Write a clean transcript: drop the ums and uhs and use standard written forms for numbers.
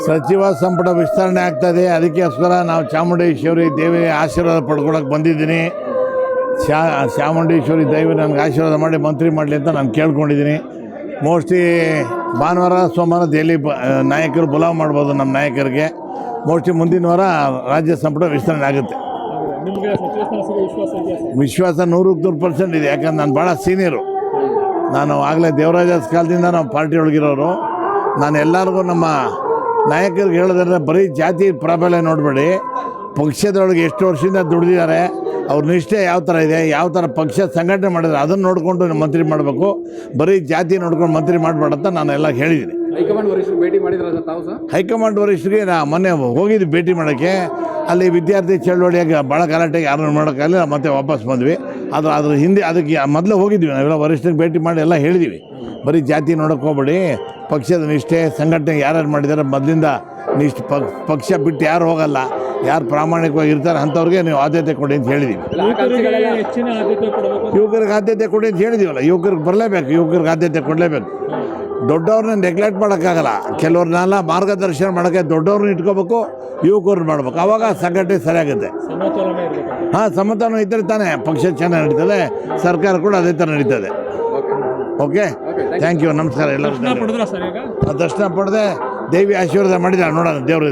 ಸಚಿವ ಸಂಪುಟ ವಿಸ್ತರಣೆ ಆಗ್ತದೆ. ಅದಕ್ಕೋಸ್ಕರ ನಾವು ಚಾಮುಂಡೇಶ್ವರಿ ದೇವಿ ಆಶೀರ್ವಾದ ಪಡ್ಕೊಳಕ್ಕೆ ಬಂದಿದ್ದೀನಿ. ಚಾಮುಂಡೇಶ್ವರಿ ದೇವಿ ನನಗೆ ಆಶೀರ್ವಾದ ಮಾಡಿ ಮಂತ್ರಿ ಮಾಡಲಿ ಅಂತ ನಾನು ಕೇಳ್ಕೊಂಡಿದ್ದೀನಿ. ಮೋಸ್ಟ್ಲಿ ಭಾನುವಾರ ಸೋಮವಾರ ದೆಹಲಿ ನಾಯಕರು ಬುಲಾವ್ ಮಾಡ್ಬೋದು. ನಮ್ಮ ನಾಯಕರಿಗೆ ಮೋಸ್ಟ್ಲಿ ಮುಂದಿನ ವಾರ ರಾಜ್ಯ ಸಂಪುಟ ವಿಸ್ತರಣೆ ಆಗುತ್ತೆ. ವಿಶ್ವಾಸ 100% ಇದೆ. ಯಾಕಂದ್ರೆ ನಾನು ಭಾಳ ಸೀನಿಯರು. ನಾನು ಆಗಲೇ ದೇವರಾಜ ಕಾಲದಿಂದ ನಾವು ಪಾರ್ಟಿ ಒಳಗಿರೋರು. ನಾನು ಎಲ್ಲರಿಗೂ ನಮ್ಮ ನಾಯಕರಿಗೆ ಹೇಳಿದ್ರೆ ಬರೀ ಜಾತಿ ಪ್ರಾಬಲ್ಯ ನೋಡಬೇಡಿ, ಪಕ್ಷದೊಳಗೆ ಎಷ್ಟು ವರ್ಷದಿಂದ ದುಡಿದಿದ್ದಾರೆ, ಅವ್ರ ನಿಷ್ಠೆ ಯಾವ ಥರ ಇದೆ, ಯಾವ ಥರ ಪಕ್ಷ ಸಂಘಟನೆ ಮಾಡಿದ್ರೆ ಅದನ್ನು ನೋಡಿಕೊಂಡು ಮಂತ್ರಿ ಮಾಡಬೇಕು. ಬರೀ ಜಾತಿ ನೋಡ್ಕೊಂಡು ಮಂತ್ರಿ ಮಾಡಬೇಡ ಅಂತ ನಾನು ಎಲ್ಲ ಹೇಳಿದ್ದೀನಿ. ಹೈಕಮಾಂಡ್ ವರಿಷ್ಠರು ಭೇಟಿ ಮಾಡಿದ್ರಲ್ಲ ತಾವು ಸರ್? ಹೈಕಮಾಂಡ್ ವರಿಷ್ಠರಿಗೆ ನಾ ಮೊನ್ನೆ ಹೋಗಿದ್ವಿ ಭೇಟಿ ಮಾಡೋಕ್ಕೆ. ಅಲ್ಲಿ ವಿದ್ಯಾರ್ಥಿ ಚಳವಳಿಯಾಗಿ ಭಾಳ ಗಲಾಟೆಗೆ ಯಾರನ್ನು ಮಾಡೋಕ್ಕಾಗಲಿಲ್ಲ, ಮತ್ತೆ ವಾಪಸ್ ಬಂದ್ವಿ. ಅದ್ರ ಹಿಂದೆ ಅದಕ್ಕೆ ಮೊದಲು ಹೋಗಿದ್ವಿ ನಾವೆಲ್ಲ ವರಿಷ್ಠರಿಗೆ ಭೇಟಿ ಮಾಡಿ ಎಲ್ಲ ಹೇಳಿದ್ವಿ. ಬರೀ ಜಾತಿ ನೋಡೋಕೆ ಹೋಗ್ಬೇಡಿ, ಪಕ್ಷದ ನಿಷ್ಠೆ ಸಂಘಟನೆ ಯಾರ್ಯಾರು ಮಾಡಿದ್ದಾರೆ ಮೊದಲಿಂದ ಪಕ್ಷ ಬಿಟ್ಟು ಯಾರು ಹೋಗಲ್ಲ, ಯಾರು ಪ್ರಾಮಾಣಿಕವಾಗಿ ಇರ್ತಾರೆ ಅಂಥವ್ರಿಗೆ ನೀವು ಆದ್ಯತೆ ಕೊಡಿ ಅಂತ ಹೇಳಿದ್ದೀವಿ. ಯುವಕರಿಗೆ ಆದ್ಯತೆ ಕೊಡಿ ಅಂತ ಹೇಳಿದ್ದೀವಲ್ಲ. ಯುವಕರಿಗೆ ಬರಲೇಬೇಕು, ಯುವಕರಿಗೆ ಆದ್ಯತೆ ಕೊಡಲೇಬೇಕು. ದೊಡ್ಡವ್ರನ್ನ ನೆಗ್ಲೆಕ್ಟ್ ಮಾಡೋಕ್ಕಾಗಲ್ಲ. ಕೆಲವ್ರನ್ನೆಲ್ಲ ಮಾರ್ಗದರ್ಶನ ಮಾಡೋಕ್ಕೆ ದೊಡ್ಡವ್ರನ್ನ ಇಟ್ಕೋಬೇಕು, ಯುವಕರನ್ನ ಮಾಡಬೇಕು. ಆವಾಗ ಸಂಘಟನೆ ಸರಿಯಾಗುತ್ತೆ. ಹಾಂ, ಸಮತೋಲನ ಇದ್ದರೆ ತಾನೇ ಪಕ್ಷ ಚೆನ್ನಾಗಿ ನಡೀತದೆ, ಸರ್ಕಾರ ಕೂಡ ಅದೇ ಥರ ನಡೀತದೆ. ಓಕೆ, ಥ್ಯಾಂಕ್ ಯು, ನಮಸ್ಕಾರ. ಎಲ್ಲರೂ ದರ್ಶನ ಪಡೆದೆ ದೇವಿ ಆಶೀರ್ವಾದ ಮಾಡಿದ್ದಾರೆ. ನೋಡೋಣ ದೇವರು.